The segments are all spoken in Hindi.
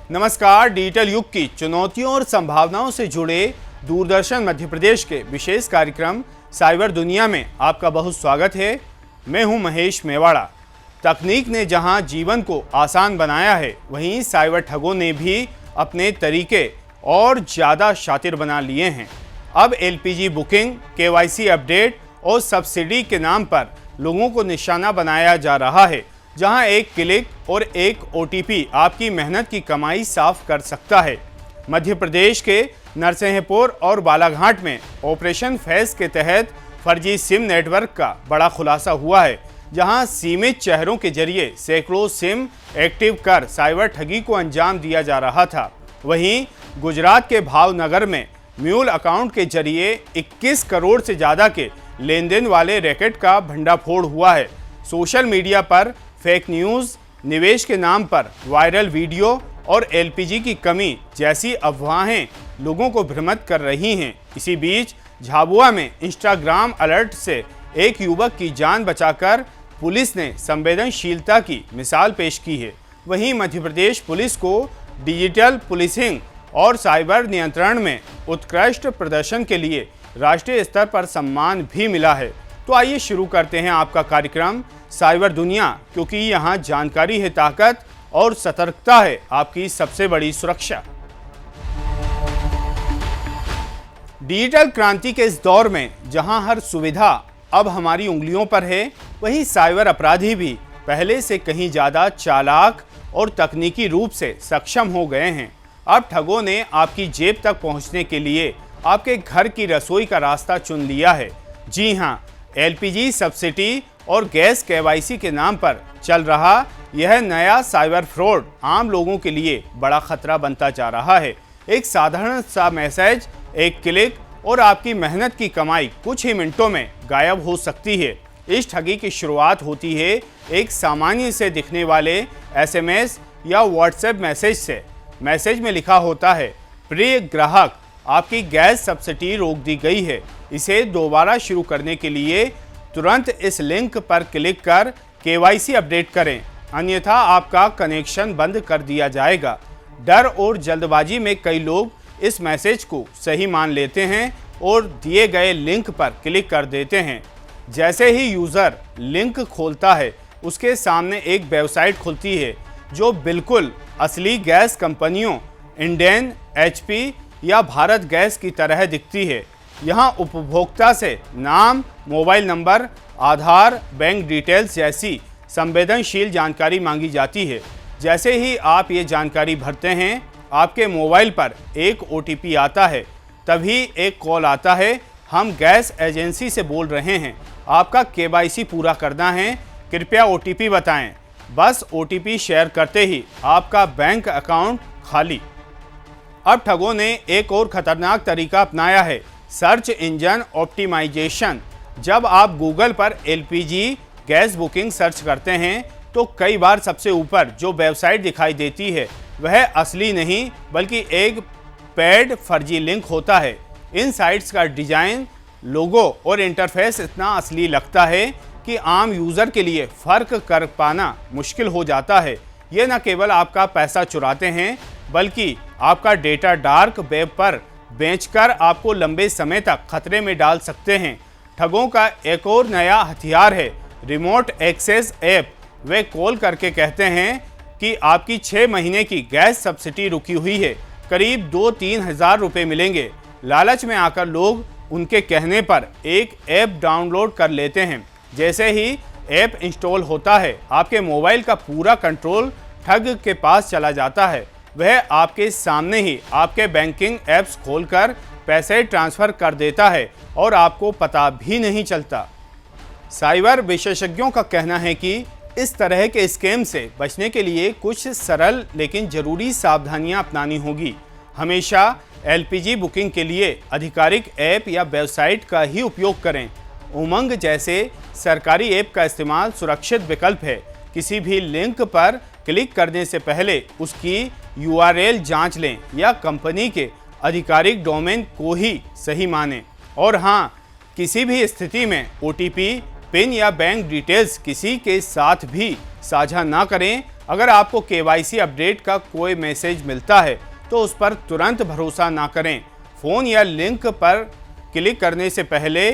नमस्कार। डिजिटल युग की चुनौतियों और संभावनाओं से जुड़े दूरदर्शन मध्य प्रदेश के विशेष कार्यक्रम साइबर दुनिया में आपका बहुत स्वागत है। मैं हूं महेश मेवाड़ा। तकनीक ने जहां जीवन को आसान बनाया है, वहीं साइबर ठगों ने भी अपने तरीके और ज़्यादा शातिर बना लिए हैं। अब एलपीजी बुकिंग, केवाईसी अपडेट और सब्सिडी के नाम पर लोगों को निशाना बनाया जा रहा है, जहां एक क्लिक और एक ओटीपी आपकी मेहनत की कमाई साफ कर सकता है। मध्य प्रदेश के नरसिंहपुर और बालाघाट में ऑपरेशन फैज के तहत फर्जी सिम नेटवर्क का बड़ा खुलासा हुआ है, जहां सीमित चेहरों के जरिए सैकड़ों सिम एक्टिव कर साइबर ठगी को अंजाम दिया जा रहा था। वहीं गुजरात के भावनगर में म्यूल अकाउंट के जरिए 21 करोड़ से ज़्यादा के लेन देन वाले रैकेट का भंडाफोड़ हुआ है। सोशल मीडिया पर फेक न्यूज़, निवेश के नाम पर वायरल वीडियो और एलपीजी की कमी जैसी अफवाहें लोगों को भ्रमित कर रही हैं। इसी बीच झाबुआ में इंस्टाग्राम अलर्ट से एक युवक की जान बचाकर पुलिस ने संवेदनशीलता की मिसाल पेश की है। वहीं मध्य प्रदेश पुलिस को डिजिटल पुलिसिंग और साइबर नियंत्रण में उत्कृष्ट प्रदर्शन के लिए राष्ट्रीय स्तर पर सम्मान भी मिला है। तो आइए शुरू करते हैं आपका कार्यक्रम साइबर दुनिया, क्योंकि यहाँ जानकारी है ताकत और सतर्कता है आपकी सबसे बड़ी सुरक्षा। डिजिटल क्रांति के इस दौर में जहां हर सुविधा अब हमारी उंगलियों पर है, वहीं साइबर अपराधी भी पहले से कहीं ज़्यादा चालाक और तकनीकी रूप से सक्षम हो गए हैं। अब ठगों ने आपकी जेब तक पहुंचने के लिए आपके घर की रसोई का रास्ता चुन लिया है। जी हाँ, एलपीजी सब्सिडी और गैस केवाईसी के नाम पर चल रहा यह नया साइबर फ्रॉड आम लोगों के लिए बड़ा खतरा बनता जा रहा है। एक साधारण सा मैसेज, एक क्लिक और आपकी मेहनत की कमाई कुछ ही मिनटों में गायब हो सकती है। इस ठगी की शुरुआत होती है एक सामान्य से दिखने वाले एसएमएस या व्हाट्सएप मैसेज से। मैसेज में लिखा होता है, प्रिय ग्राहक, आपकी गैस सब्सिडी रोक दी गई है। इसे दोबारा शुरू करने के लिए तुरंत इस लिंक पर क्लिक कर केवाईसी अपडेट करें, अन्यथा आपका कनेक्शन बंद कर दिया जाएगा। डर और जल्दबाजी में कई लोग इस मैसेज को सही मान लेते हैं और दिए गए लिंक पर क्लिक कर देते हैं। जैसे ही यूज़र लिंक खोलता है, उसके सामने एक वेबसाइट खुलती है जो बिल्कुल असली गैस कंपनियों इंडेन, एचपी या भारत गैस की तरह दिखती है। यहाँ उपभोक्ता से नाम, मोबाइल नंबर, आधार, बैंक डिटेल्स जैसी संवेदनशील जानकारी मांगी जाती है। जैसे ही आप ये जानकारी भरते हैं, आपके मोबाइल पर एक ओटीपी आता है। तभी एक कॉल आता है, हम गैस एजेंसी से बोल रहे हैं, आपका केवाईसी पूरा करना है, कृपया ओटीपी बताएं। बस ओटीपी शेयर करते ही आपका बैंक अकाउंट खाली। अब ठगों ने एक और खतरनाक तरीका अपनाया है, सर्च इंजन ऑप्टिमाइजेशन। जब आप गूगल पर एलपीजी गैस बुकिंग सर्च करते हैं, तो कई बार सबसे ऊपर जो वेबसाइट दिखाई देती है वह असली नहीं बल्कि एक पेड फर्जी लिंक होता है। इन साइट्स का डिजाइन, लोगो और इंटरफेस इतना असली लगता है कि आम यूज़र के लिए फ़र्क कर पाना मुश्किल हो जाता है। ये न केवल आपका पैसा चुराते हैं, बल्कि आपका डेटा डार्क वेब पर बेचकर आपको लंबे समय तक खतरे में डाल सकते हैं। ठगों का एक और नया हथियार है रिमोट एक्सेस ऐप। वे कॉल करके कहते हैं कि आपकी 6 महीने की गैस सब्सिडी रुकी हुई है, करीब 2-3 हज़ार रुपये मिलेंगे। लालच में आकर लोग उनके कहने पर एक ऐप डाउनलोड कर लेते हैं। जैसे ही ऐप इंस्टॉल होता है, आपके मोबाइल का पूरा कंट्रोल ठग के पास चला जाता है। वह आपके सामने ही आपके बैंकिंग ऐप्स खोलकर पैसे ट्रांसफ़र कर देता है और आपको पता भी नहीं चलता। साइबर विशेषज्ञों का कहना है कि इस तरह के स्कैम से बचने के लिए कुछ सरल लेकिन ज़रूरी सावधानियां अपनानी होगी। हमेशा एलपीजी बुकिंग के लिए आधिकारिक ऐप या वेबसाइट का ही उपयोग करें। उमंग जैसे सरकारी ऐप का इस्तेमाल सुरक्षित विकल्प है। किसी भी लिंक पर क्लिक करने से पहले उसकी यूआरएल जांच लें या कंपनी के आधिकारिक डोमेन को ही सही मानें। और हाँ, किसी भी स्थिति में ओटीपी, पिन या बैंक डिटेल्स किसी के साथ भी साझा ना करें। अगर आपको KYC अपडेट का कोई मैसेज मिलता है तो उस पर तुरंत भरोसा ना करें। फ़ोन या लिंक पर क्लिक करने से पहले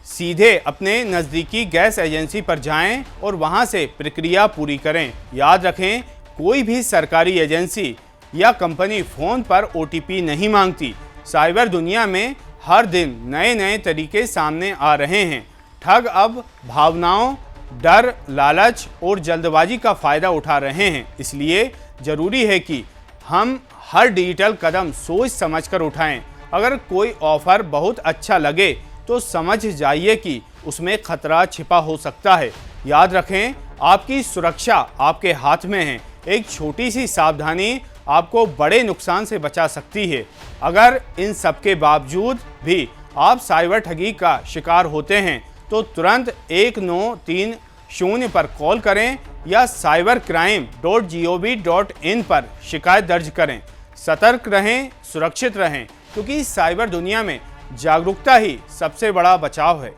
सीधे अपने नज़दीकी गैस एजेंसी पर जाएं और वहां से प्रक्रिया पूरी करें। याद रखें, कोई भी सरकारी एजेंसी या कंपनी फ़ोन पर OTP नहीं मांगती। साइबर दुनिया में हर दिन नए नए तरीके सामने आ रहे हैं। ठग अब भावनाओं, डर, लालच और जल्दबाजी का फ़ायदा उठा रहे हैं। इसलिए ज़रूरी है कि हम हर डिजिटल कदम सोच समझकर उठाएं। अगर कोई ऑफ़र बहुत अच्छा लगे तो समझ जाइए कि उसमें खतरा छिपा हो सकता है। याद रखें, आपकी सुरक्षा आपके हाथ में है। एक छोटी सी सावधानी आपको बड़े नुकसान से बचा सकती है। अगर इन सब के बावजूद भी आप साइबर ठगी का शिकार होते हैं तो तुरंत 1930 पर कॉल करें या cybercrime.gov.in पर शिकायत दर्ज करें। सतर्क रहें, सुरक्षित रहें, क्योंकि साइबर दुनिया में जागरूकता ही सबसे बड़ा बचाव है।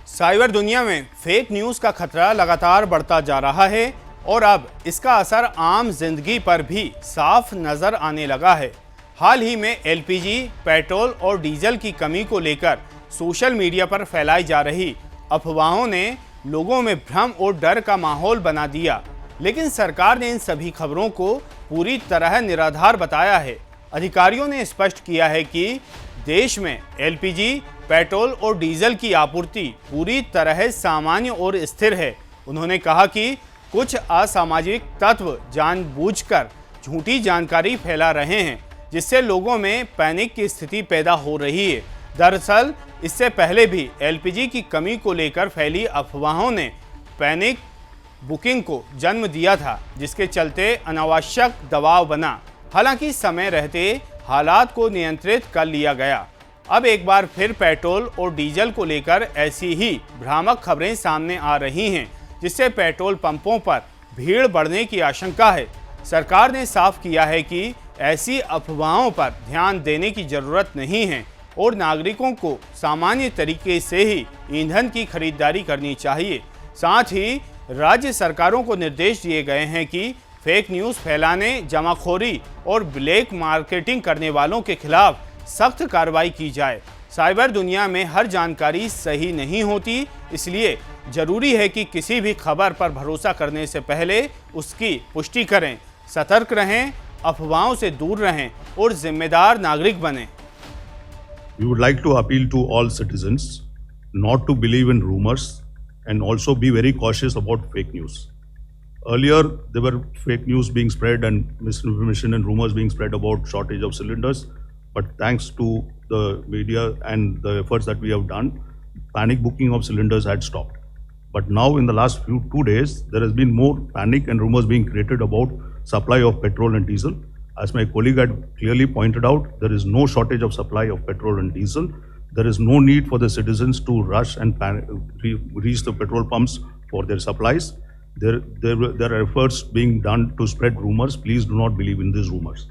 साइबर दुनिया में फेक न्यूज़ का खतरा लगातार बढ़ता जा रहा है और अब इसका असर आम जिंदगी पर भी साफ नजर आने लगा है। हाल ही में LPG, पेट्रोल और डीजल की कमी को लेकर सोशल मीडिया पर फैलाई जा रही अफवाहों ने लोगों में भ्रम और डर का माहौल बना दिया। लेकिन सरकार ने इन सभी खबरों को पूरी तरह निराधार बताया है। अधिकारियों ने स्पष्ट किया है कि देश में LPG, पेट्रोल और डीजल की आपूर्ति पूरी तरह सामान्य और स्थिर है। उन्होंने कहा कि कुछ असामाजिक तत्व जानबूझकर झूठी जानकारी फैला रहे हैं, जिससे लोगों में पैनिक की स्थिति पैदा हो रही है। दरअसल इससे पहले भी LPG की कमी को लेकर फैली अफवाहों ने पैनिक बुकिंग को जन्म दिया था, जिसके चलते अनावश्यक दबाव बना। हालांकि समय रहते हालात को नियंत्रित कर लिया गया। अब एक बार फिर पेट्रोल और डीजल को लेकर ऐसी ही भ्रामक खबरें सामने आ रही हैं, जिससे पेट्रोल पंपों पर भीड़ बढ़ने की आशंका है। सरकार ने साफ किया है कि ऐसी अफवाहों पर ध्यान देने की जरूरत नहीं है और नागरिकों को सामान्य तरीके से ही ईंधन की खरीदारी करनी चाहिए। साथ ही राज्य सरकारों को निर्देश दिए गए हैं कि फेक न्यूज़ फैलाने, जमाखोरी और ब्लैक मार्केटिंग करने वालों के खिलाफ सख्त कार्रवाई की जाए। साइबर दुनिया में हर जानकारी सही नहीं होती, इसलिए जरूरी है कि किसी भी खबर पर भरोसा करने से पहले उसकी पुष्टि करें। सतर्क रहें, अफवाहों से दूर रहें और जिम्मेदार नागरिक बनें। We would like to appeal to all citizens not to believe in rumors and also be very cautious about fake news. Earlier, there were fake news being spread and misinformation and rumors being spread about shortage of cylinders. But thanks to the media and the efforts that we have done, panic booking of cylinders had stopped. But now in the last 2 days, there has been more panic and rumors being created about supply of petrol and diesel. As my colleague had clearly pointed out, there is no shortage of supply of petrol and diesel. There is no need for the citizens to rush and reach the petrol pumps for their supplies. There are efforts being done to spread rumors. Please do not believe in these rumors.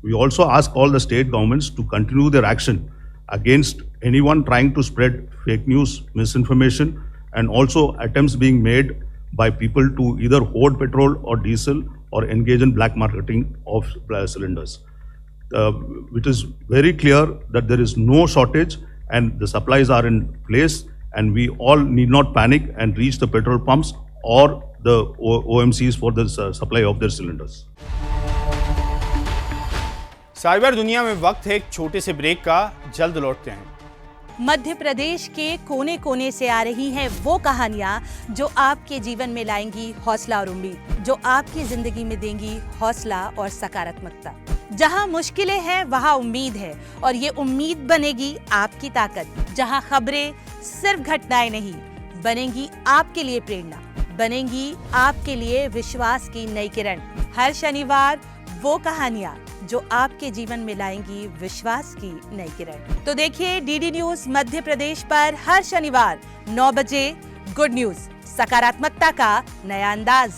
We also ask all the state governments to continue their action against anyone trying to spread fake news, misinformation, and also attempts being made by people to either hoard petrol or diesel or engage in black marketing of cylinders. It is very clear that there is no shortage and the supplies are in place, and we all need not panic and reach the petrol pumps or the OMCs for the supply of their cylinders. Cyber दुनिया में वक्त है एक छोटे से ब्रेक का, जल्द लौटते हैं। मध्य प्रदेश के कोने कोने से आ रही हैं वो कहानियाँ जो आपके जीवन में लाएंगी हौसला और उम्मीद, जो आपकी जिंदगी में देंगी हौसला और सकारात्मकता। जहाँ मुश्किलें हैं वहाँ उम्मीद है और ये उम्मीद बनेगी आपकी ताकत। जहाँ खबरें सिर्फ घटनाएं नहीं, बनेंगी आपके लिए प्रेरणा, बनेंगी आपके लिए विश्वास की नई किरण। हर शनिवार वो कहानियाँ जो आपके जीवन में लाएंगी विश्वास की नई किरण। तो देखिए डीडी न्यूज मध्य प्रदेश पर हर शनिवार 9 बजे गुड न्यूज, सकारात्मकता का नया अंदाज।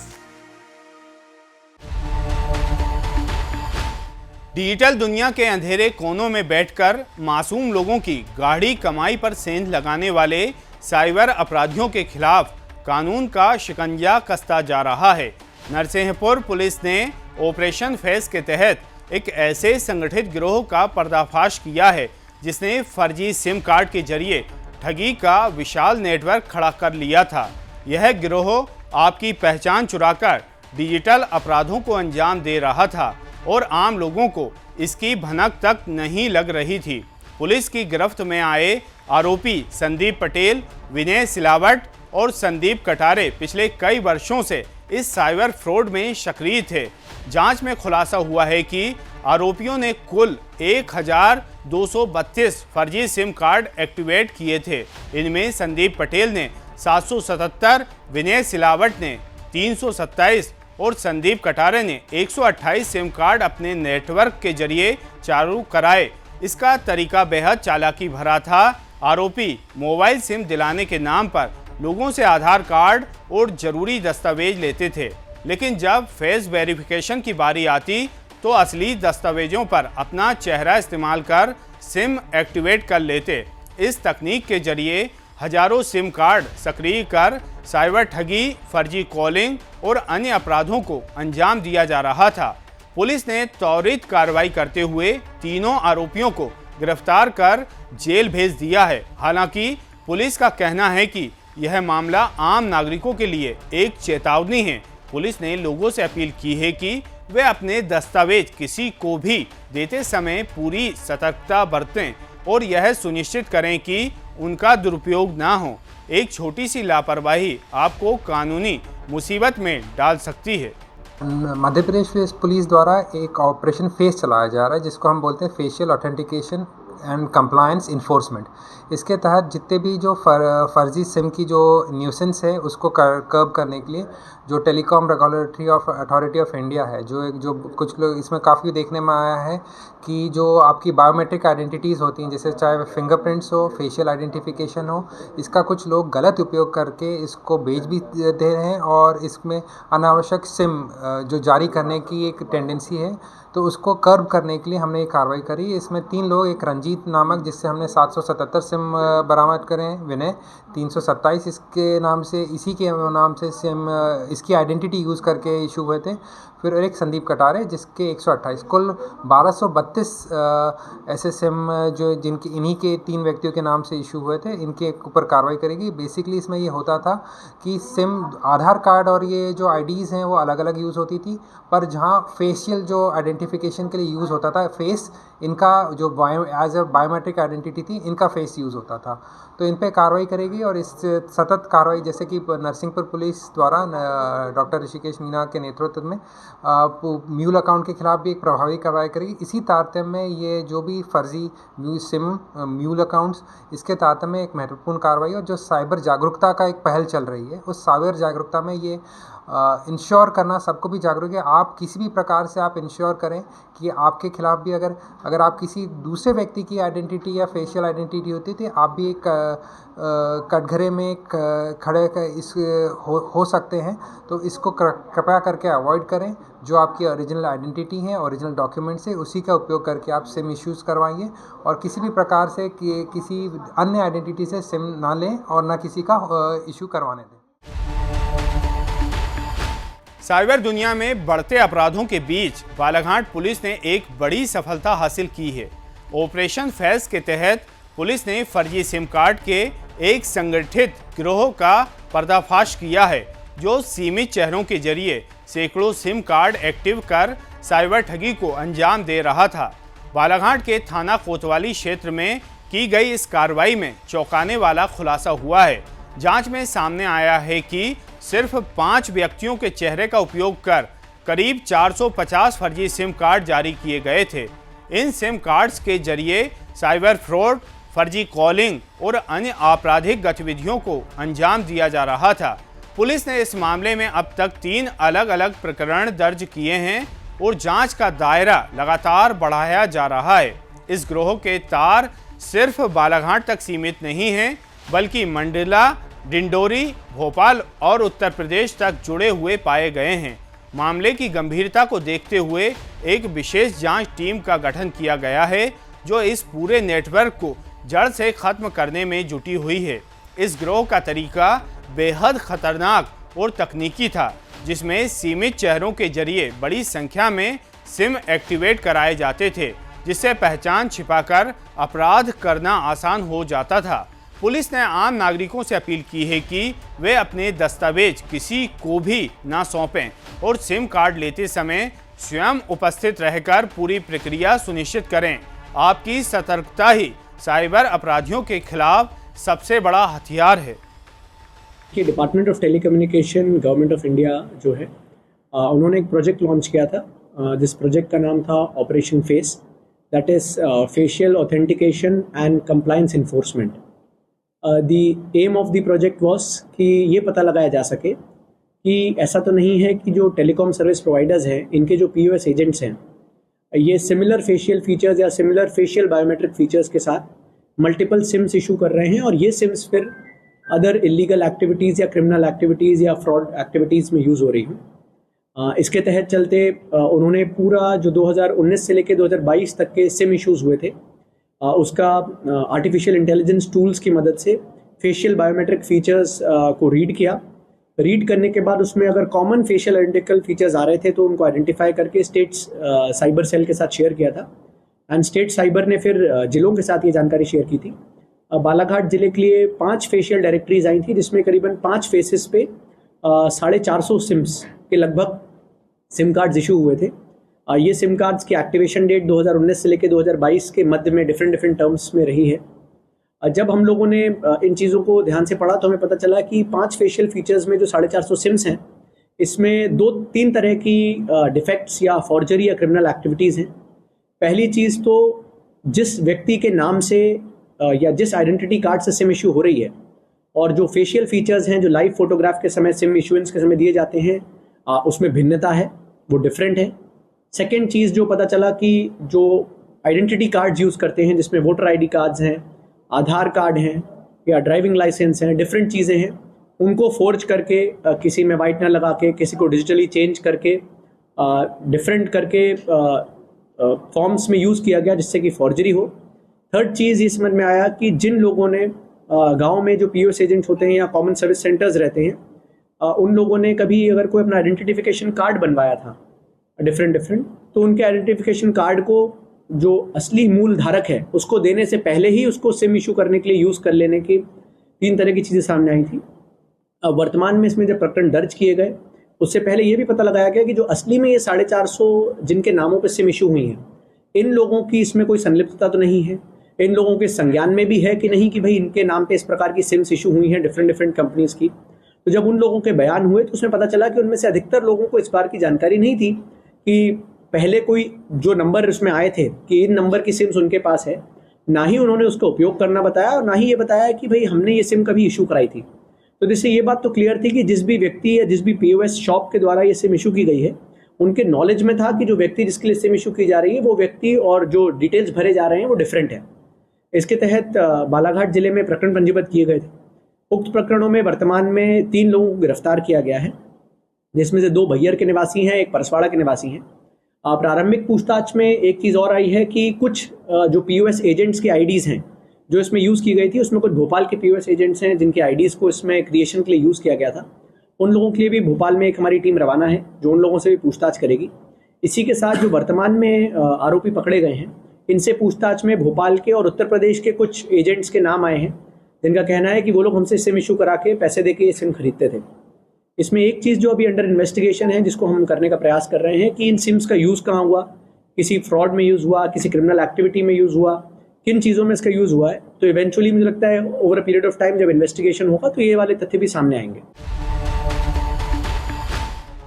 डिजिटल दुनिया के अंधेरे कोनों में बैठकर मासूम लोगों की गाढ़ी कमाई पर सेंध लगाने वाले साइबर अपराधियों के खिलाफ कानून का शिकंजा कसता जा रहा है। नरसिंहपुर पुलिस ने ऑपरेशन फेस के तहत एक ऐसे संगठित गिरोह का पर्दाफाश किया है जिसने फर्जी सिम कार्ड के जरिए ठगी का विशाल नेटवर्क खड़ा कर लिया था। यह गिरोह आपकी पहचान चुराकर डिजिटल अपराधों को अंजाम दे रहा था और आम लोगों को इसकी भनक तक नहीं लग रही थी। पुलिस की गिरफ्त में आए आरोपी संदीप पटेल, विनय सिलावट और संदीप कटारे पिछले कई वर्षों से इस साइबर फ्रॉड में सक्रिय थे। जांच में खुलासा हुआ है कि आरोपियों ने कुल 1232 फर्जी सिम कार्ड एक्टिवेट किए थे। इनमें संदीप पटेल ने 777, विनय सिलावट ने 327 और संदीप कटारे ने 128 सिम कार्ड अपने नेटवर्क के जरिए चालू कराए। इसका तरीका बेहद चालाकी भरा था। आरोपी मोबाइल सिम दिलाने के नाम पर लोगों से आधार कार्ड और जरूरी दस्तावेज लेते थे, लेकिन जब फेस वेरिफिकेशन की बारी आती तो असली दस्तावेजों पर अपना चेहरा इस्तेमाल कर सिम एक्टिवेट कर लेते। इस तकनीक के जरिए हजारों सिम कार्ड सक्रिय कर साइबर ठगी, फर्जी कॉलिंग और अन्य अपराधों को अंजाम दिया जा रहा था। पुलिस ने त्वरित कार्रवाई करते हुए तीनों आरोपियों को गिरफ्तार कर जेल भेज दिया है। हालांकि पुलिस का कहना है कि यह मामला आम नागरिकों के लिए एक चेतावनी है। पुलिस ने लोगों से अपील की है कि वे अपने दस्तावेज किसी को भी देते समय पूरी सतर्कता बरतें और यह सुनिश्चित करें कि उनका दुरुपयोग ना हो। एक छोटी सी लापरवाही आपको कानूनी मुसीबत में डाल सकती है। मध्य प्रदेश पुलिस द्वारा एक ऑपरेशन फेस चलाया जा रहा है जिसको हम बोलते हैं facial authentication and compliance enforcement. इसके तहत जितने भी जो फर्जी सिम की जो न्यूसेंस है उसको कर्ब करने के लिए जो telecom regulatory authority of India है, जो कुछ लोग इसमें काफ़ी देखने में आया है कि जो आपकी बायोमेट्रिक आइडेंटिटीज़ होती हैं, जैसे चाहे फिंगरप्रिंट्स हो, फेशियल आइडेंटिफिकेशन हो, इसका कुछ लोग गलत उपयोग करके इसको बेच भी दे रहे हैं और इसमें अनावश्यक सिम जो जारी करने की एक टेंडेंसी है, तो उसको कर्ब करने के लिए हमने ये कार्रवाई करी। इसमें 3 लोग, एक रंजीत नामक जिससे हमने 777 सिम बरामद करे हैं, विनय 327 इसके नाम से, इसी के नाम से सिम इसकी आइडेंटिटी यूज़ करके इशू हुए थे, फिर एक संदीप कटारे जिसके 128, कुल 1232 ऐसे सिम जो इन्हीं के 3 व्यक्तियों के नाम से इशू हुए थे, इनके ऊपर कार्रवाई करेगी। बेसिकली इसमें ये होता था कि सिम, आधार कार्ड और ये जो आईडीज़ हैं वो अलग अलग यूज़ होती थी, पर जहाँ फेशियल जो आइडेंटिफिकेशन के लिए यूज़ होता था, फेस इनका जो एज ए बायोमेट्रिक आइडेंटिटी थी, इनका फेस यूज़ होता था। तो इन पे कार्रवाई करेगी और इस सतत कार्रवाई जैसे कि नरसिंहपुर पुलिस द्वारा डॉक्टर ऋषिकेश मीना के नेतृत्व में म्यूल अकाउंट के खिलाफ भी एक प्रभावी कार्रवाई करेगी। इसी तारतम्य में ये जो भी फर्जी म्यूल अकाउंट्स, इसके तारतम्य में एक महत्वपूर्ण कार्रवाई और जो साइबर जागरूकता का एक पहल चल रही है, उस साइबर जागरूकता में ये इंश्योर करना, सबको भी जागरूक है। आप किसी भी प्रकार से आप इंश्योर करें कि आपके खिलाफ भी अगर आप किसी दूसरे व्यक्ति की आइडेंटिटी या फेशियल आइडेंटिटी होती थी, आप भी एक कटघरे में खड़े हो सकते हैं। तो इसको कृपया करके अवॉइड करें। जो आपकी ओरिजिनल आइडेंटिटी है, ओरिजिनल डॉक्यूमेंट्स है, उसी का उपयोग करके आप सिम इश्यूज़ करवाइए और किसी भी प्रकार से किसी अन्य आइडेंटिटी से सिम ना लें और ना किसी का इशू करवाने दें। साइबर दुनिया में बढ़ते अपराधों के बीच बालाघाट पुलिस ने एक बड़ी सफलता हासिल की है। ऑपरेशन फेस के तहत पुलिस ने फर्जी सिम कार्ड के एक संगठित गिरोह का पर्दाफाश किया है, जो सीमित चेहरों के जरिए सैकड़ों सिम कार्ड एक्टिव कर साइबर ठगी को अंजाम दे रहा था। बालाघाट के थाना कोतवाली क्षेत्र में की गई इस कार्रवाई में चौंकाने वाला खुलासा हुआ है। जांच में सामने आया है कि सिर्फ 5 व्यक्तियों के चेहरे का उपयोग कर करीब 450 फर्जी सिम कार्ड जारी किए गए थे। इन सिम कार्ड्स के जरिए साइबर फ्रॉड, फर्जी कॉलिंग और अन्य आपराधिक गतिविधियों को अंजाम दिया जा रहा था। पुलिस ने इस मामले में अब तक 3 अलग अलग प्रकरण दर्ज किए हैं और जांच का दायरा लगातार बढ़ाया जा रहा है। इस गिरोह के तार सिर्फ बालाघाट तक सीमित नहीं हैं, बल्कि मंडला, डिंडोरी, भोपाल और उत्तर प्रदेश तक जुड़े हुए पाए गए हैं। मामले की गंभीरता को देखते हुए एक विशेष जांच टीम का गठन किया गया है, जो इस पूरे नेटवर्क को जड़ से खत्म करने में जुटी हुई है। इस गिरोह का तरीका बेहद खतरनाक और तकनीकी था, जिसमें सीमित चेहरों के जरिए बड़ी संख्या में सिम एक्टिवेट कराए जाते थे, जिससे पहचान छिपाकर अपराध करना आसान हो जाता था। पुलिस ने आम नागरिकों से अपील की है कि वे अपने दस्तावेज किसी को भी ना सौंपें और सिम कार्ड लेते समय स्वयं उपस्थित रहकर पूरी प्रक्रिया सुनिश्चित करें। आपकी सतर्कता ही साइबर अपराधियों के खिलाफ सबसे बड़ा हथियार है। कि department of telecommunication government of India जो है उन्होंने एक प्रोजेक्ट लॉन्च किया था, जिस प्रोजेक्ट का नाम था Operation FACE, that is facial authentication and compliance enforcement. The aim of the project was कि ये पता लगाया जा सके कि ऐसा तो नहीं है कि जो टेलीकॉम सर्विस प्रोवाइडर्स हैं इनके जो POS एजेंट्स हैं ये सिमिलर फेशियल फीचर्स या सिमिलर फेशियल बायोमेट्रिक फीचर्स के साथ मल्टीपल सिम्स इशू कर रहे हैं और ये सिम्स फिर अदर इलीगल एक्टिविटीज़ या क्रिमिनल एक्टिविटीज़ या फ्रॉड एक्टिविटीज़ में यूज़ हो रही हैं। इसके तहत चलते उन्होंने पूरा जो 2019 से लेकर 2022 तक के सिम इश्यूज़ हुए थे उसका आर्टिफिशियल इंटेलिजेंस टूल्स की मदद से फेशियल बायोमेट्रिक फीचर्स को रीड किया। रीड करने के बाद उसमें अगर कॉमन फेशियल आइडेंटिकल फीचर्स आ रहे थे तो उनको आइडेंटिफाई करके स्टेट्स साइबर सेल के साथ शेयर किया था एंड स्टेट साइबर ने फिर जिलों के साथ ये जानकारी शेयर की थी। बालाघाट जिले के लिए 5 फेशियल डायरेक्टरीज आई थी जिसमें करीबन 5 फेसेस पे 450 सिम्स के लगभग सिम कार्ड्स इशू हुए थे। ये सिम कार्ड्स की एक्टिवेशन डेट 2019 से लेकर 2022 के मध्य में डिफरेंट टर्म्स में रही है। जब हम लोगों ने इन चीज़ों को ध्यान से पढ़ा तो हमें पता चला कि 5 फेशियल फीचर्स में जो 450 सिम्स हैं इसमें 2-3 तरह की डिफेक्ट्स या फॉर्जरी या क्रिमिनल एक्टिविटीज़ हैं। पहली चीज़ तो जिस व्यक्ति के नाम से या जिस आइडेंटिटी कार्ड से सिम इशू हो रही है और जो फेशियल फीचर्स हैं जो लाइव फोटोग्राफ के समय सिम इशुएंस के समय दिए जाते हैं उसमें भिन्नता है, वो डिफरेंट है। सेकेंड चीज़ जो पता चला कि जो आइडेंटिटी कार्ड्स यूज़ करते हैं जिसमें वोटर ID कार्ड्स हैं, आधार कार्ड हैं या ड्राइविंग लाइसेंस हैं, डिफरेंट चीज़ें हैं, उनको फोर्ज करके किसी में वाइटनर लगा के किसी को डिजिटली चेंज करके डिफरेंट करके फॉर्म्स में यूज़ किया गया जिससे कि फॉर्जरी हो। थर्ड चीज़ ये समझ में आया कि जिन लोगों ने गांव में जो POS एजेंट्स होते हैं या कॉमन सर्विस सेंटर्स रहते हैं उन लोगों ने कभी अगर कोई अपना आइडेंटिफिकेशन कार्ड बनवाया था डिफरेंट तो उनके आइडेंटिफिकेशन कार्ड को जो असली मूल धारक है उसको देने से पहले ही उसको सिम इशू करने के लिए यूज़ कर लेने की 3 तरह की चीज़ें सामने आई थी। वर्तमान में इसमें जब प्रकरण दर्ज किए गए उससे पहले ये भी पता लगाया गया कि जो असली में ये 450 जिनके नामों पर सिम इशू हुई हैं इन लोगों की इसमें कोई संलिप्तता तो नहीं है, इन लोगों के संज्ञान में भी है कि नहीं कि भाई इनके नाम पे इस प्रकार की सिम्स इशू हुई हैं डिफरेंट कंपनीज की। तो जब उन लोगों के बयान हुए तो उसमें पता चला कि उनमें से अधिकतर लोगों को इस बार की जानकारी नहीं थी कि पहले कोई जो नंबर उसमें आए थे कि इन नंबर की सिम्स उनके पास है, ना ही उन्होंने उसका उपयोग करना बताया और ना ही ये बताया कि भाई हमने ये सिम कभी इशू कराई थी। तो जिससे ये बात तो क्लियर थी कि जिस भी व्यक्ति या जिस भी POS शॉप के द्वारा ये सिम इशू की गई है उनके नॉलेज में था कि जो व्यक्ति जिसके लिए सिम इशू की जा रही है वो व्यक्ति और जो डिटेल्स भरे जा रहे हैं वो डिफरेंट है। इसके तहत बालाघाट जिले में प्रकरण पंजीबद्ध किए गए थे। उक्त प्रकरणों में वर्तमान में 3 लोगों को गिरफ्तार किया गया है जिसमें से 2 भैयर के निवासी हैं, 1 परसवाड़ा के निवासी हैं। प्रारंभिक पूछताछ में एक चीज़ और आई है कि कुछ जो POS एजेंट्स की IDs हैं जो इसमें यूज़ की गई थी उसमें कुछ भोपाल के POS एजेंट्स हैं जिनके IDs को इसमें क्रिएशन के लिए यूज़ किया गया था। उन लोगों के लिए भी भोपाल में एक हमारी टीम रवाना है जो उन लोगों से भी पूछताछ करेगी। इसी के साथ जो वर्तमान में आरोपी पकड़े गए हैं इनसे पूछताछ में भोपाल के और उत्तर प्रदेश के कुछ एजेंट्स के नाम आए हैं जिनका कहना है कि वो लोग हमसे सिम इशू करा के पैसे दे के ये सिम खरीदते थे। इसमें एक चीज़ जो अभी अंडर इन्वेस्टिगेशन है जिसको हम करने का प्रयास कर रहे हैं कि इन सिम्स का यूज़ कहाँ हुआ, किसी फ्रॉड में यूज़ हुआ, किसी क्रिमिनल एक्टिविटी में यूज़ हुआ, किन चीज़ों में इसका यूज़ हुआ है। तो इवेंचुअली मुझे लगता है over a period of time जब इन्वेस्टिगेशन होगा तो ये वाले तथ्य भी सामने आएंगे।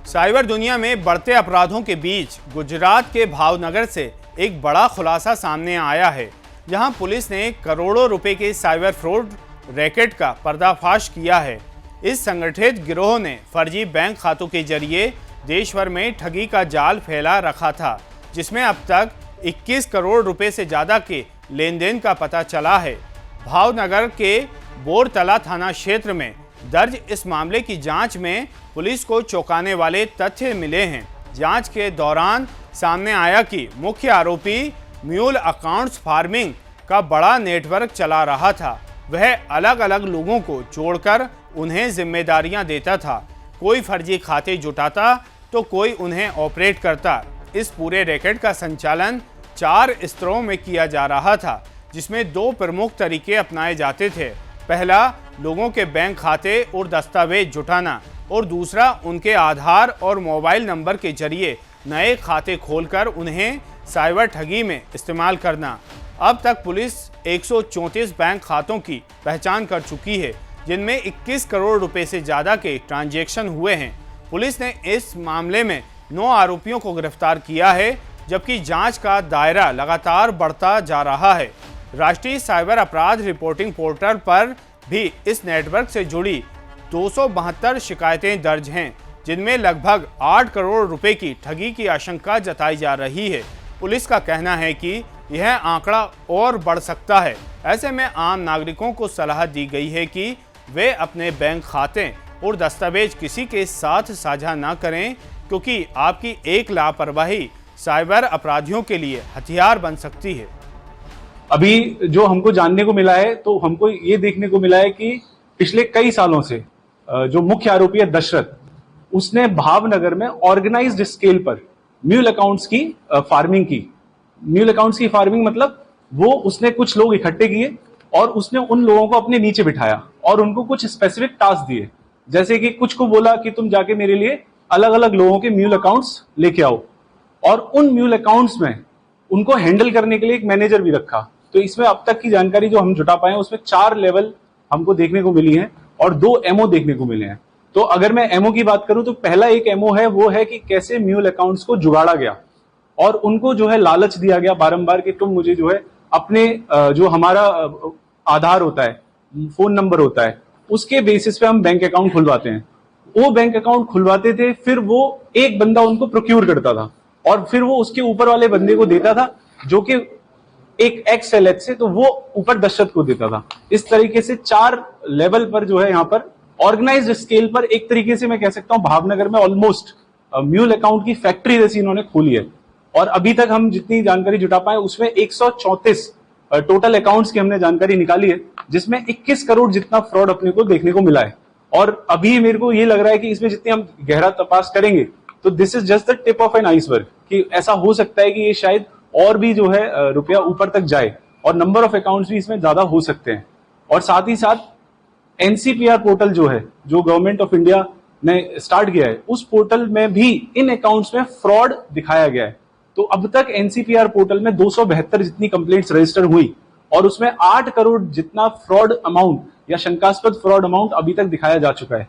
साइबर दुनिया में बढ़ते अपराधों के बीच गुजरात के भावनगर से एक बड़ा खुलासा सामने आया है, जहां पुलिस ने करोड़ों रुपए के साइबर फ्रॉड रैकेट का पर्दाफाश किया है। इस संगठित गिरोह ने फर्जी बैंक खातों के जरिए देश भर में ठगी का जाल फैला रखा था, जिसमें अब तक 21 करोड़ रुपए से ज़्यादा के लेन देन का पता चला है। भावनगर के बोरतला थाना क्षेत्र में दर्ज इस मामले की जांच में पुलिस को चौंकाने वाले तथ्य मिले हैं। जांच के दौरान सामने आया कि मुख्य आरोपी म्यूल अकाउंट्स फार्मिंग का बड़ा नेटवर्क चला रहा था। वह अलग अलग लोगों को जोड़कर उन्हें जिम्मेदारियां देता था। कोई फर्जी खाते जुटाता तो कोई उन्हें ऑपरेट करता। इस पूरे रैकेट का संचालन 4 स्तरों में किया जा रहा था, जिसमें 2 प्रमुख तरीके अपनाए जाते थे। पहला, लोगों के बैंक खाते और दस्तावेज जुटाना, और दूसरा, उनके आधार और मोबाइल नंबर के जरिए नए खाते खोलकर उन्हें साइबर ठगी में इस्तेमाल करना। अब तक पुलिस 134 बैंक खातों की पहचान कर चुकी है, जिनमें 21 करोड़ रुपए से ज़्यादा के ट्रांजैक्शन हुए हैं। पुलिस ने इस मामले में 9 आरोपियों को गिरफ्तार किया है, जबकि जांच का दायरा लगातार बढ़ता जा रहा है। राष्ट्रीय साइबर अपराध रिपोर्टिंग पोर्टल पर भी इस नेटवर्क से जुड़ी 272 शिकायतें दर्ज हैं, जिनमें लगभग 8 करोड़ रुपए की ठगी की आशंका जताई जा रही है। पुलिस का कहना है कि यह आंकड़ा और बढ़ सकता है। ऐसे में आम नागरिकों को सलाह दी गई है कि वे अपने बैंक खाते और दस्तावेज किसी के साथ साझा ना करें, क्योंकि आपकी एक लापरवाही साइबर अपराधियों के लिए हथियार बन सकती है। अभी जो हमको जानने को मिला है, तो हमको ये देखने को मिला है कि पिछले कई सालों से जो मुख्य आरोपी है दशरथ, उसने भावनगर में ऑर्गेनाइज्ड स्केल पर म्यूल अकाउंट्स की फार्मिंग की। म्यूल अकाउंट्स की फार्मिंग मतलब उसने कुछ लोग इकट्ठे किए और उसने उन लोगों को अपने नीचे बिठाया और उनको कुछ स्पेसिफिक टास्क दिए। जैसे कि कुछ को बोला कि तुम जाके मेरे लिए अलग अलग लोगों के म्यूल अकाउंट्स लेके आओ, और उन म्यूल अकाउंट्स में उनको हैंडल करने के लिए एक मैनेजर भी रखा। तो इसमें अब तक की जानकारी जो हम जुटा पाए, उसमें 4 लेवल हमको देखने को मिली है और 2 एमओ देखने को मिले हैं। तो अगर मैं एमओ की बात करूं, तो पहला एक एमओ है, वो है कि कैसे म्यूल अकाउंट्स को जुगाड़ा गया और उनको जो है लालच दिया गया बारंबार कि तुम मुझे जो है अपने जो हमारा आधार होता है, फोन नंबर होता है, उसके बेसिस पे हम बैंक अकाउंट खुलवाते हैं। वो बैंक अकाउंट खुलवाते थे, फिर वो एक बंदा उनको प्रोक्यूर करता था और फिर वो उसके ऊपर वाले बंदे को देता था, जो कि एक XLH से, तो वो ऊपर दशरथ को देता था। इस तरीके से 4 लेवल पर जो है यहाँ पर ऑर्गेनाइज्ड स्केल पर, एक तरीके से मैं कह सकता हूं भावनगर में ऑलमोस्ट म्यूल अकाउंट की फैक्ट्री जैसी इन्होंने खोली है। और अभी तक हम जितनी जानकारी जुटा पाए, उसमें 134 टोटल अकाउंट्स की हमने जानकारी निकाली है, जिसमें 21 करोड़ जितना फ्रॉड अपने को देखने को मिला है। और अभी मेरे को ये लग रहा है कि इसमें जितनी हम गहरा तपास करेंगे, तो this is just the tip of an iceberg, कि ऐसा हो सकता है कि ये शायद और भी जो है रुपया ऊपर तक जाए और नंबर ऑफ अकाउंट्स भी इसमें ज्यादा हो सकते हैं। और साथ ही साथ NCPR पोर्टल जो है, जो गवर्नमेंट ऑफ इंडिया ने स्टार्ट किया है, उस पोर्टल में भी इन अकाउंट्स में फ्रॉड दिखाया गया है। तो अब तक NCPR पोर्टल में 272 जितनी कंप्लेंट्स रजिस्टर हुई और उसमें 8 करोड़ जितना फ्रॉड अमाउंट या शंकास्पद फ्रॉड अमाउंट अभी तक दिखाया जा चुका है।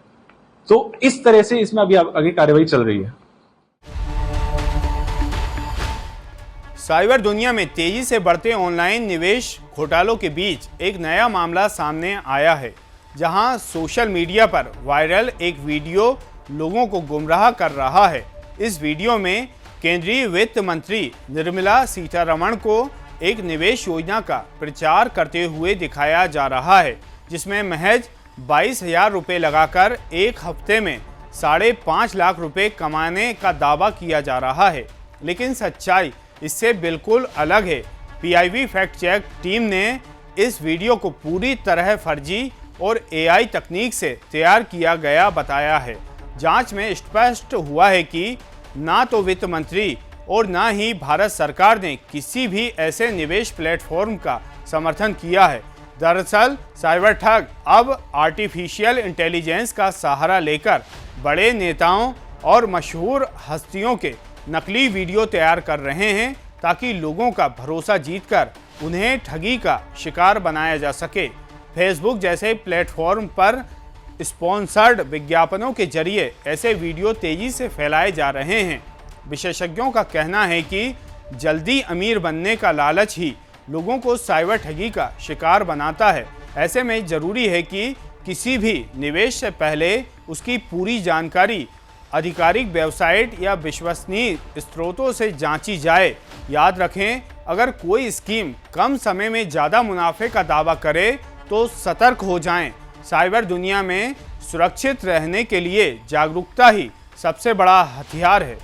तो इस तरह से इसमें अभी आगे कार्रवाई चल रही है। साइबर दुनिया में तेजी से बढ़ते ऑनलाइन निवेश घोटालों के बीच एक नया मामला सामने आया है, जहां सोशल मीडिया पर वायरल एक वीडियो लोगों को गुमराह कर रहा है। इस वीडियो में केंद्रीय वित्त मंत्री निर्मला सीतारमण को एक निवेश योजना का प्रचार करते हुए दिखाया जा रहा है, जिसमें महज 22,000 रुपये लगाकर एक हफ्ते में 5.5 लाख रुपए कमाने का दावा किया जा रहा है। लेकिन सच्चाई इससे बिल्कुल अलग है। PIB फैक्ट चेक टीम ने इस वीडियो को पूरी तरह फर्जी और AI तकनीक से तैयार किया गया बताया है। जांच में स्पष्ट हुआ है कि ना तो वित्त मंत्री और ना ही भारत सरकार ने किसी भी ऐसे निवेश प्लेटफॉर्म का समर्थन किया है। दरअसल साइबर ठग अब आर्टिफिशियल इंटेलिजेंस का सहारा लेकर बड़े नेताओं और मशहूर हस्तियों के नकली वीडियो तैयार कर रहे हैं, ताकि लोगों का भरोसा जीतकर उन्हें ठगी का शिकार बनाया जा सके। फेसबुक जैसे प्लेटफॉर्म पर स्पॉन्सर्ड विज्ञापनों के जरिए ऐसे वीडियो तेजी से फैलाए जा रहे हैं। विशेषज्ञों का कहना है कि जल्दी अमीर बनने का लालच ही लोगों को साइबर ठगी का शिकार बनाता है। ऐसे में ज़रूरी है कि किसी भी निवेश से पहले उसकी पूरी जानकारी आधिकारिक वेबसाइट या विश्वसनीय स्रोतों से जांची जाए। याद रखें, अगर कोई स्कीम कम समय में ज़्यादा मुनाफे का दावा करे तो सतर्क हो जाएं। साइबर दुनिया में सुरक्षित रहने के लिए जागरूकता ही सबसे बड़ा हथियार है।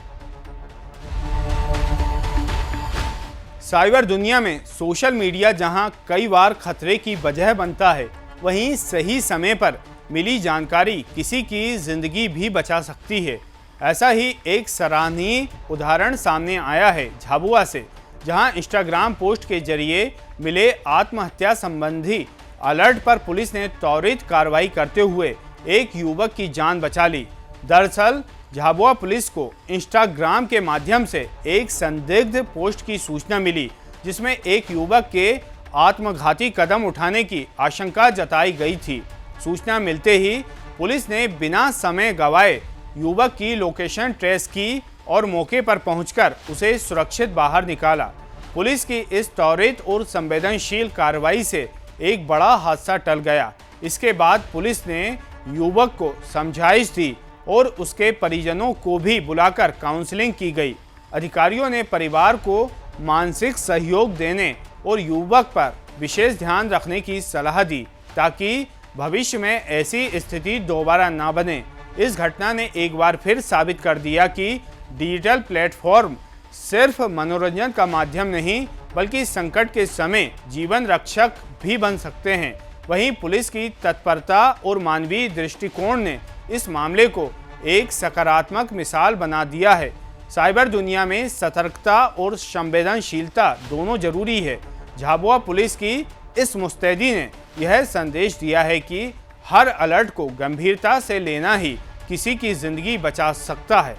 साइबर दुनिया में सोशल मीडिया जहां कई बार खतरे की वजह बनता है, वहीं सही समय पर मिली जानकारी किसी की जिंदगी भी बचा सकती है। ऐसा ही एक सराहनीय उदाहरण सामने आया है झाबुआ से, जहां इंस्टाग्राम पोस्ट के जरिए मिले आत्महत्या संबंधी अलर्ट पर पुलिस ने त्वरित कार्रवाई करते हुए एक युवक की जान बचा ली। दरअसल झाबुआ पुलिस को इंस्टाग्राम के माध्यम से एक संदिग्ध पोस्ट की सूचना मिली, जिसमें एक युवक के आत्मघाती कदम उठाने की आशंका जताई गई थी। सूचना मिलते ही पुलिस ने बिना समय गंवाए युवक की लोकेशन ट्रेस की और मौके पर पहुंचकर उसे सुरक्षित बाहर निकाला। पुलिस की इस त्वरित और संवेदनशील कार्रवाई से एक बड़ा हादसा टल गया। इसके बाद पुलिस ने युवक को समझाइश दी और उसके परिजनों को भी बुलाकर काउंसलिंग की गई। अधिकारियों ने परिवार को मानसिक सहयोग देने और युवक पर विशेष ध्यान रखने की सलाह दी, ताकि भविष्य में ऐसी स्थिति दोबारा ना बने। इस घटना ने एक बार फिर साबित कर दिया कि डिजिटल प्लेटफॉर्म सिर्फ मनोरंजन का माध्यम नहीं, बल्कि संकट के समय जीवन रक्षक भी बन सकते हैं। वहीं पुलिस की तत्परता और मानवीय दृष्टिकोण ने इस मामले को एक सकारात्मक मिसाल बना दिया है। साइबर दुनिया में सतर्कता और संवेदनशीलता दोनों जरूरी है। झाबुआ पुलिस की इस मुस्तैदी ने यह संदेश दिया है कि हर अलर्ट को गंभीरता से लेना ही किसी की जिंदगी बचा सकता है।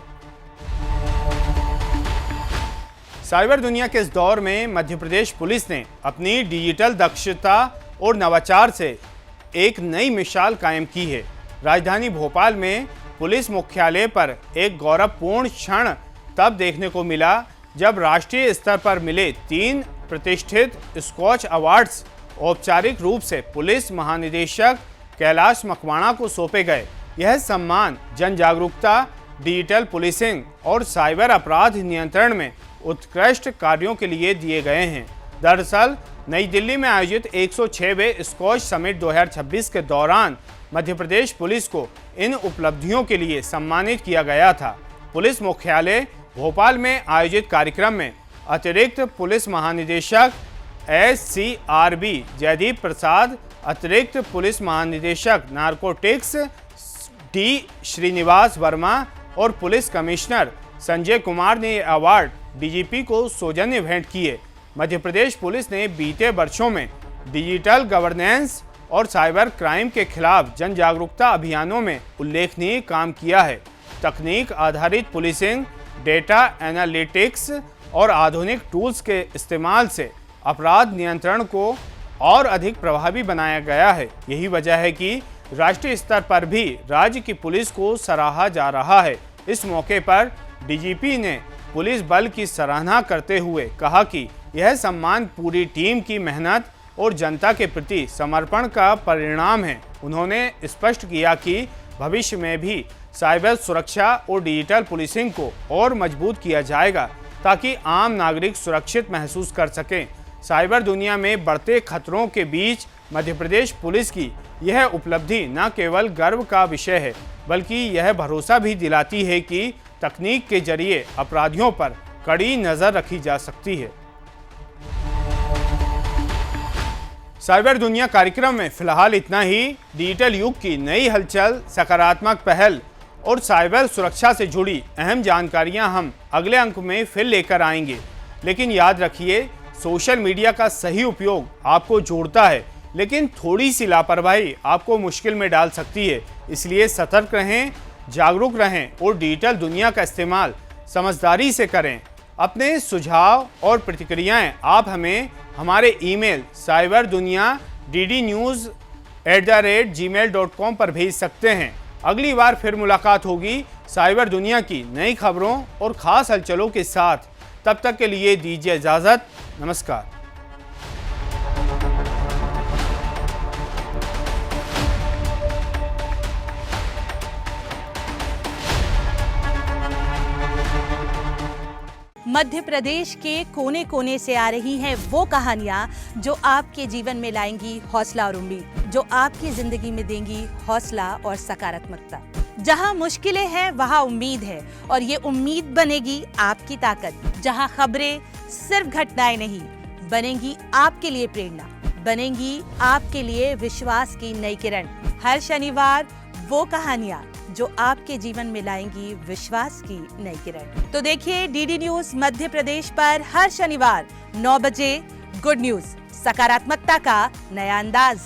साइबर दुनिया के इस दौर में मध्य प्रदेश पुलिस ने अपनी डिजिटल दक्षता और नवाचार से एक नई मिसाल कायम की है। राजधानी भोपाल में पुलिस मुख्यालय पर एक गौरवपूर्ण क्षण तब देखने को मिला जब राष्ट्रीय स्तर पर मिले 3 प्रतिष्ठित स्कॉच अवार्ड्स औपचारिक रूप से पुलिस महानिदेशक कैलाश मकवाणा को सौंपे गए। यह सम्मान जन जागरूकता, डिजिटल पुलिसिंग और साइबर अपराध नियंत्रण में उत्कृष्ट कार्यों के लिए दिए गए हैं। दरअसल नई दिल्ली में आयोजित 106वें स्कॉच समिट 2026 के दौरान मध्य प्रदेश पुलिस को इन उपलब्धियों के लिए सम्मानित किया गया था। पुलिस मुख्यालय भोपाल में आयोजित कार्यक्रम में अतिरिक्त पुलिस महानिदेशक SCRB जयदीप प्रसाद, अतिरिक्त पुलिस महानिदेशक नारकोटिक्स D श्रीनिवास वर्मा और पुलिस कमिश्नर संजय कुमार ने ये अवार्ड DGP को सौजन्य भेंट किए। मध्य प्रदेश पुलिस ने बीते वर्षों में डिजिटल गवर्नेंस और साइबर क्राइम के खिलाफ जन जागरूकता अभियानों में उल्लेखनीय काम किया है। तकनीक आधारित पुलिसिंग, डेटा एनालिटिक्स और आधुनिक टूल्स के इस्तेमाल से अपराध नियंत्रण को और अधिक प्रभावी बनाया गया है। यही वजह है कि राष्ट्रीय स्तर पर भी राज्य की पुलिस को सराहा जा रहा है। इस मौके पर DGP ने पुलिस बल की सराहना करते हुए कहा कि यह सम्मान पूरी टीम की मेहनत और जनता के प्रति समर्पण का परिणाम है। उन्होंने स्पष्ट किया कि भविष्य में भी साइबर सुरक्षा और डिजिटल पुलिसिंग को और मजबूत किया जाएगा, ताकि आम नागरिक सुरक्षित महसूस कर सकें। साइबर दुनिया में बढ़ते खतरों के बीच मध्य प्रदेश पुलिस की यह उपलब्धि न केवल गर्व का विषय है, बल्कि यह भरोसा भी दिलाती है कि तकनीक के जरिए अपराधियों पर कड़ी नज़र रखी जा सकती है। साइबर दुनिया कार्यक्रम में फिलहाल इतना ही। डिजिटल युग की नई हलचल, सकारात्मक पहल और साइबर सुरक्षा से जुड़ी अहम जानकारियां हम अगले अंक में फिर लेकर आएंगे। लेकिन याद रखिए, सोशल मीडिया का सही उपयोग आपको जोड़ता है, लेकिन थोड़ी सी लापरवाही आपको मुश्किल में डाल सकती है। इसलिए सतर्क रहें, जागरूक रहें और डिजिटल दुनिया का इस्तेमाल समझदारी से करें। अपने सुझाव और प्रतिक्रियाएं आप हमें हमारे ईमेल cyberdunia@gmail.com पर भेज सकते हैं। अगली बार फिर मुलाकात होगी साइबर दुनिया की नई खबरों और ख़ास हलचलों के साथ। तब तक के लिए दीजिए इजाज़त। नमस्कार। मध्य प्रदेश के कोने कोने से आ रही हैं वो कहानियाँ जो आपके जीवन में लाएंगी हौसला और उम्मीद, जो आपकी जिंदगी में देंगी हौसला और सकारात्मकता। जहाँ मुश्किलें हैं वहाँ उम्मीद है, और ये उम्मीद बनेगी आपकी ताकत। जहाँ खबरें सिर्फ घटनाएं नहीं, बनेंगी आपके लिए प्रेरणा। बनेंगी आपके लिए विश्वास की नई किरण। हर शनिवार वो कहानियां जो आपके जीवन में लाएंगी विश्वास की नई किरण। तो देखिए डीडी न्यूज मध्य प्रदेश पर हर शनिवार 9 बजे गुड न्यूज, सकारात्मकता का नया अंदाज।